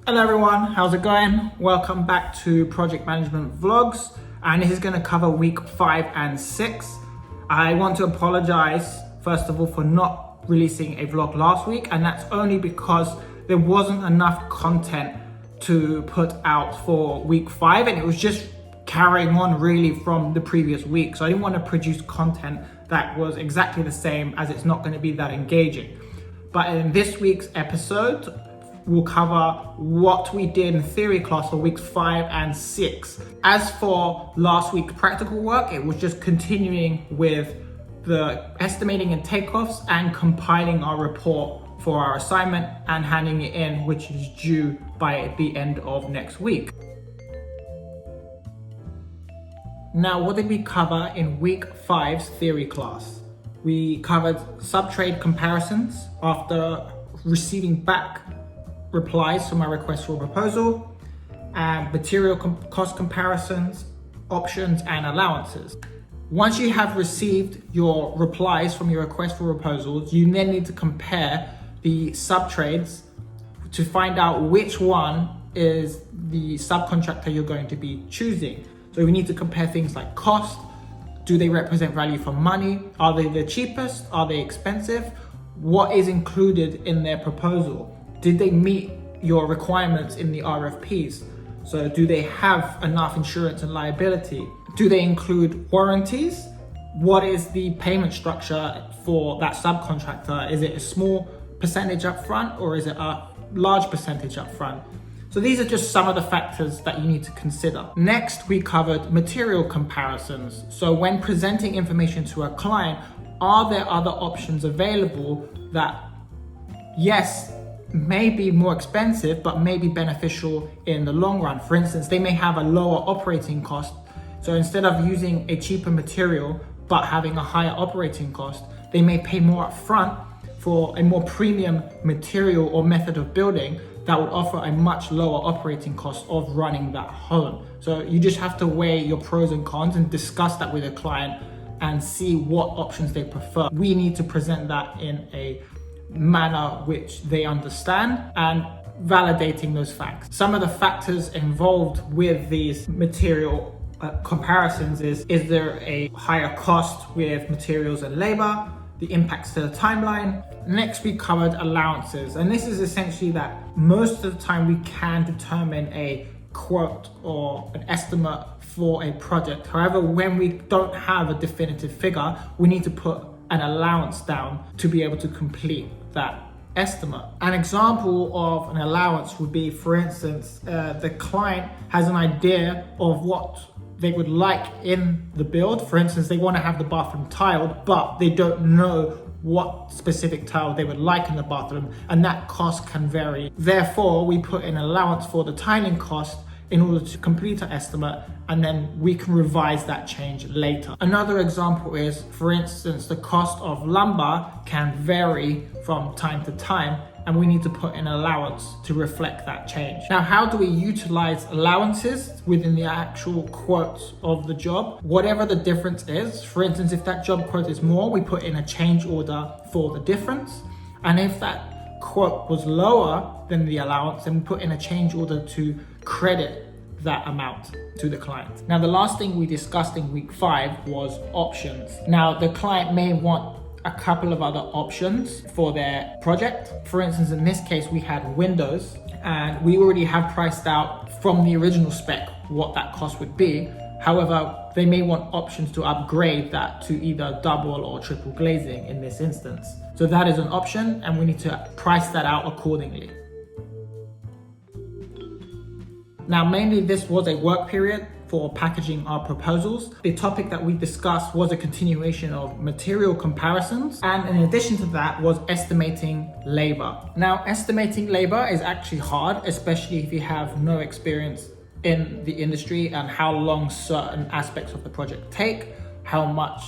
Hello everyone, how's it going? Welcome back to Project Management Vlogs, and this is going to cover week 5 and 6. I want to apologize first of all for not releasing a vlog last week, and that's only because there wasn't enough content to put out for week 5, and it was just carrying on really from the previous week. So I didn't want to produce content that was exactly the same, as it's not going to be that engaging. But in this week's episode, we'll cover what we did in theory class for weeks 5 and 6. As for last week's practical work, it was just continuing with the estimating and takeoffs and compiling our report for our assignment and handing it in, which is due by the end of next week. Now, what did we cover in week 5's theory class? We covered sub-trade comparisons after receiving back replies to my request for proposal, and material cost comparisons, options, and allowances. Once you have received your replies from your request for proposals, you then need to compare the sub-trades to find out which one is the subcontractor you're going to be choosing. So we need to compare things like cost. Do they represent value for money? Are they the cheapest? Are they expensive? What is included in their proposal? Did they meet your requirements in the RFPs? So do they have enough insurance and liability? Do they include warranties? What is the payment structure for that subcontractor? Is it a small percentage up front, or is it a large percentage up front? So these are just some of the factors that you need to consider. Next, we covered material comparisons. So when presenting information to a client, are there other options available that, yes, may be more expensive, but may be beneficial in the long run? For instance, they may have a lower operating cost. So instead of using a cheaper material, but having a higher operating cost, they may pay more upfront for a more premium material or method of building that would offer a much lower operating cost of running that home. So you just have to weigh your pros and cons and discuss that with a client and see what options they prefer. We need to present that in a manner which they understand and validating those facts. Some of the factors involved with these material comparisons is there a higher cost with materials and labor, the impacts to the timeline. Next, we covered allowances, and this is essentially that most of the time we can determine a quote or an estimate for a project. However, when we don't have a definitive figure, we need to put an allowance down to be able to complete that estimate. An example of an allowance would be, for instance, the client has an idea of what they would like in the build. For instance, they want to have the bathroom tiled, but they don't know what specific tile they would like in the bathroom, and that cost can vary. Therefore, we put in allowance for the tiling cost in order to complete our estimate, and then we can revise that change later. Another example is, for instance, the cost of lumber can vary from time to time, and we need to put in allowance to reflect that change. Now, how do we utilize allowances within the actual quotes of the job? Whatever the difference is, for instance, if that job quote is more, we put in a change order for the difference. And if that quote was lower than the allowance, then we put in a change order to credit that amount to the client. Now, the last thing we discussed in week 5 was options. Now, the client may want a couple of other options for their project. For instance, in this case, we had windows, and we already have priced out from the original spec what that cost would be. However, they may want options to upgrade that to either double or triple glazing in this instance. So that is an option, and we need to price that out accordingly. Now, mainly this was a work period for packaging our proposals. The topic that we discussed was a continuation of material comparisons, and in addition to that was estimating labor. Now, estimating labor is actually hard, especially if you have no experience in the industry and how long certain aspects of the project take, how much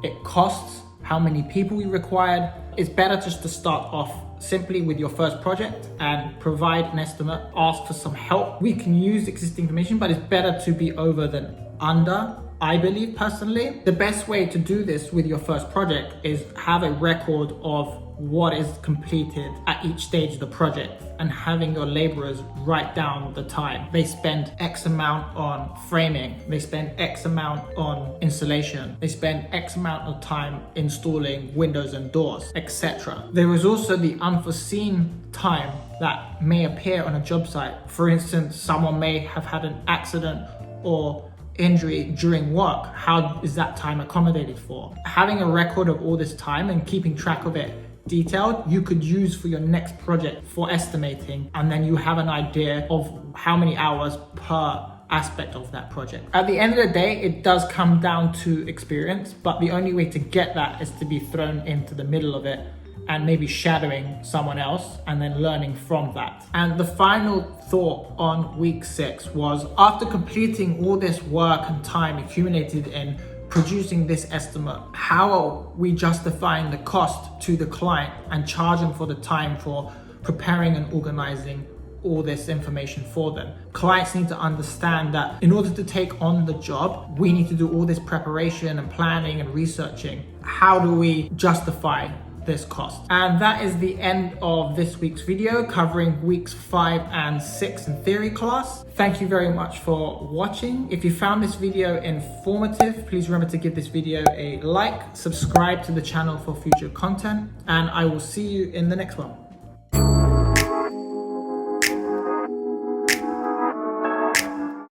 it costs, how many people we required. It's better just to start off simply with your first project and provide an estimate, ask for some help. We can use existing information, but it's better to be over than under I believe personally. The best way to do this with your first project is have a record of what is completed at each stage of the project, and having your laborers write down the time. They spend X amount on framing, they spend X amount on installation, they spend X amount of time installing windows and doors, etc. There is also the unforeseen time that may appear on a job site. For instance, someone may have had an accident or injury during work. How is that time accommodated for? Having a record of all this time and keeping track of it detailed, you could use for your next project for estimating, and then you have an idea of how many hours per aspect of that project. At the end of the day, it does come down to experience, but the only way to get that is to be thrown into the middle of it and maybe shadowing someone else and then learning from that. And the final thought on week 6 was, after completing all this work and time accumulated in producing this estimate, how are we justifying the cost to the client and charging for the time for preparing and organizing all this information for them? Clients need to understand that in order to take on the job, we need to do all this preparation and planning and researching. How do we justify this cost? And that is the end of this week's video covering weeks 5 and 6 in theory class. Thank you very much for watching. If you found this video informative, please remember to give this video a like, subscribe to the channel for future content, and I will see you in the next one.